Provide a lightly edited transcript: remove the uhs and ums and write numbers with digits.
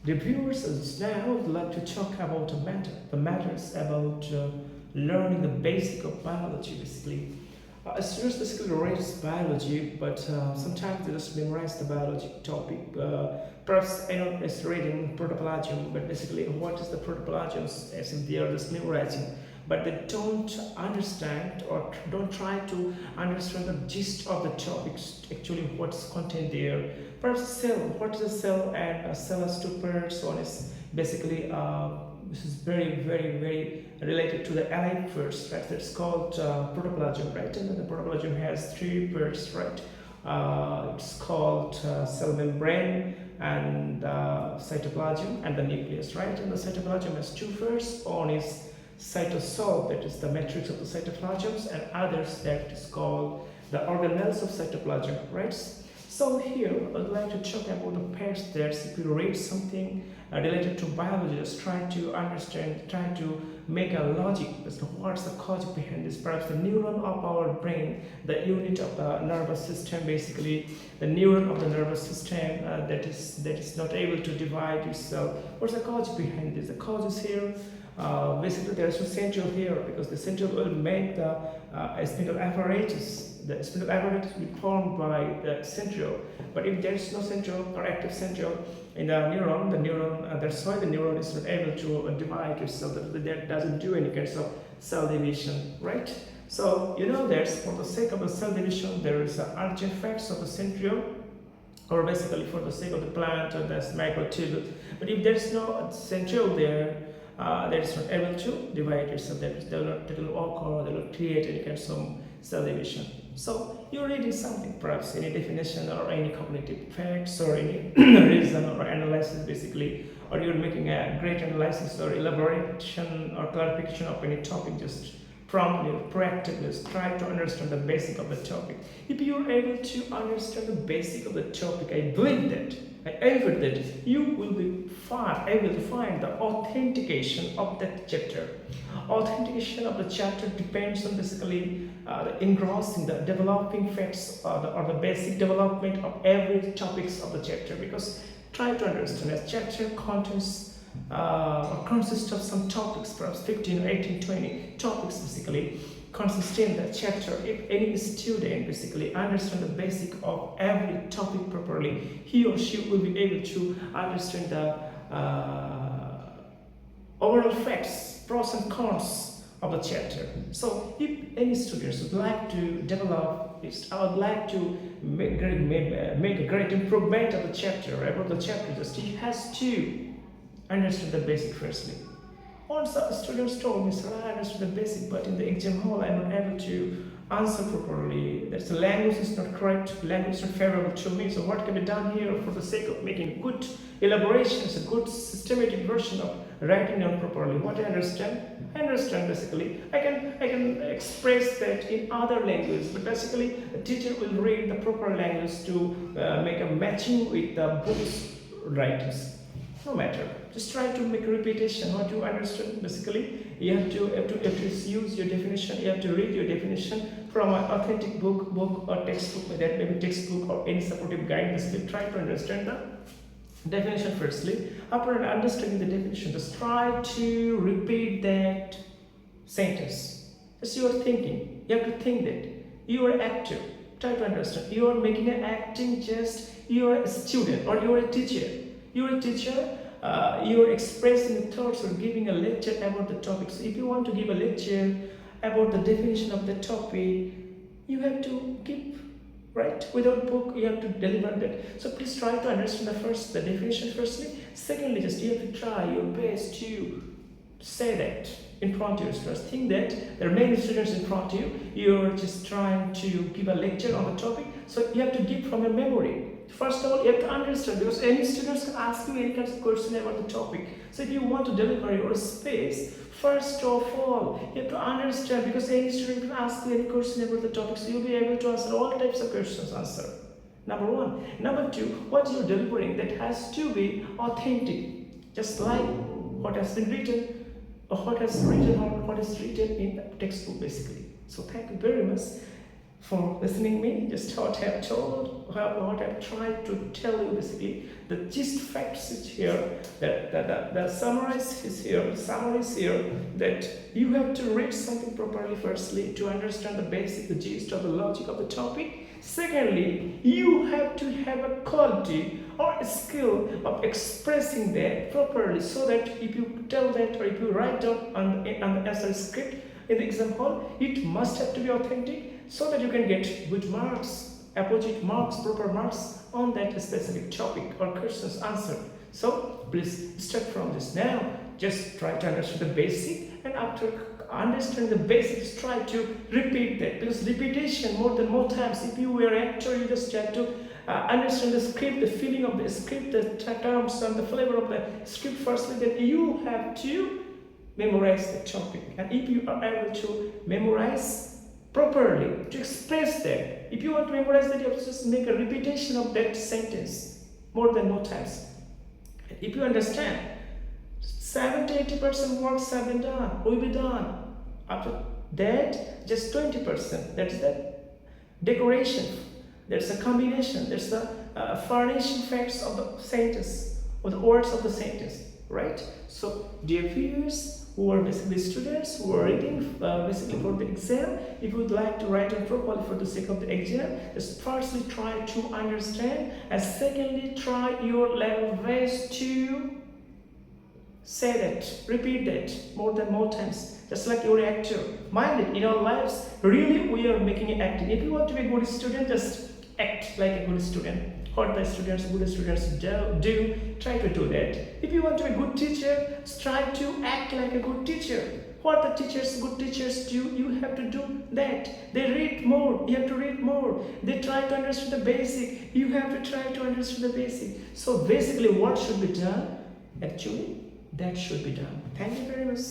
Reviewers now would like to talk about a matter. The matter is about learning the basic of biology, basically. Students basically raise biology, but sometimes they just memorize the biology topic. Perhaps I know it's reading protoplasm, but basically, what is the protoplasm? As if they are just memorizing, but they don't understand or don't try to understand the gist of the topics. Actually, what's contained there. Perhaps cell. What is a cell? And a cell has two parts. One is basically this is very related to the allied parts, right? That's called protoplasm, right? And then the protoplasm has three parts, right? It's called cell membrane and cytoplasm and the nucleus, right? And the cytoplasm has two parts. One is cytosol, that is the matrix of the cytoplasms, and others that is called the organelles of cytoplasm, right? So here I'd like to talk about the parts that if you read something related to biology, just try to understand, try to make a logic as to what's the cause behind this. Perhaps the neuron of our brain, the unit of the nervous system, basically the neuron of the nervous system that is not able to divide itself. What's the cause behind this? The cause is here. Basically, there's no central here because the central will make the spinal apparatus. The spinal apparatus will be formed by the central. But if there is no central or active central in the neuron, that's why the neuron is not able to divide itself. That doesn't do any kinds of cell division, right? So you know that for the sake of the cell division, there is artifacts of the central, or basically for the sake of the plant, or that's microtubule. But if there is no central there, that is not able to divide itself, that will occur, that will create any kind of cell division. So you're reading something, perhaps any definition or any cognitive facts or any reason or analysis basically, or you're making a great analysis or elaboration or clarification of any topic, just promptly or proactively try to understand the basic of the topic. If you're able to understand the basic of the topic, I believe that, you will be able to find the authentication of that chapter. Authentication of the chapter depends on basically the engrossing, the developing facts or the basic development of every topics of the chapter. Because try to understand a chapter contains or consists of some topics, perhaps 15 or 18, 20 topics basically consistent in that chapter. If any student basically understand the basic of every topic properly, he or she will be able to understand the overall facts, pros and cons of the chapter. So if any students would like to develop this, I would like to make a great improvement of the chapter, about the chapter, just he has to understand the basic firstly. Once the students told me, sir, I understood the basic, but in the exam hall I'm not able to answer properly. That's the language is not correct, language is not favorable to me. So what can be done here for the sake of making good elaborations, a good systematic version of writing down properly? What I understand basically. I can express that in other languages, but basically the teacher will read the proper language to make a matching with the book's writings. No matter, just try to make a repetition what you understand. Basically, you have to use your definition. You have to read your definition from an authentic book or textbook, that maybe textbook or any supportive guide. Basically, try to understand the definition firstly. After understanding the definition, just try to repeat that sentence. As you are thinking, you have to think that you are active. Try to understand. You are making an acting. Just you are a student or you are a teacher. You're a teacher, you're expressing thoughts or giving a lecture about the topic. So if you want to give a lecture about the definition of the topic, you have to give, right? Without book, you have to deliver that. So please try to understand the definition firstly. Secondly, just you have to try your best to say that in front of your students. Think that there are many students in front of you. You're just trying to give a lecture on the topic. So you have to give from your memory. First of all, you have to understand, because any students can ask you any kind of question about the topic. So if you want to deliver your space, first of all, you have to understand, because any student can ask you any question about the topic, so you'll be able to answer all types of questions. Answer. Number one. Number two, what you're delivering, that has to be authentic, just like what has been written, or what is written in the textbook, basically. So thank you very much. for listening me. Just what I've told, what I've tried to tell you basically. The gist facts is here, the summarize is here, the summary is here, that you have to read something properly firstly to understand the basic, the gist or the logic of the topic. Secondly, you have to have a quality or a skill of expressing that properly, so that if you tell that or if you write down on the answer script in the exam hall, it must have to be authentic, so that you can get good marks, appropriate marks, proper marks on that specific topic or question's answer. So please start from this now. Just try to understand the basic, and after understand the basics, try to repeat that, because repetition more times. If you were an actor, you just try to understand the script, the feeling of the script, the terms and the flavor of the script firstly. Then you have to memorize the topic, and if you are able to memorize properly, to express that, if you want to memorize that, you have to just make a repetition of that sentence more times. If you understand, 70-80% works have been done, will be done. After that, just 20%, that's the decoration, there's a combination, there's the furnishing facts of the sentence, or the words of the sentence, right? So dear viewers, who are basically students who are reading basically for the exam, if you would like to write it properly for the sake of the exam, just firstly try to understand, and secondly try your level best to say that, repeat that more times, just like your actor. Mind it, in our lives, really we are making it acting. If you want to be a good student, just act like a good student. What the good students do, try to do that. If you want to be a good teacher, try to act like a good teacher. What the good teachers do, you have to do that. They read more, you have to read more. They try to understand the basic, you have to try to understand the basic. So basically what should be done? Actually, that should be done. Thank you very much.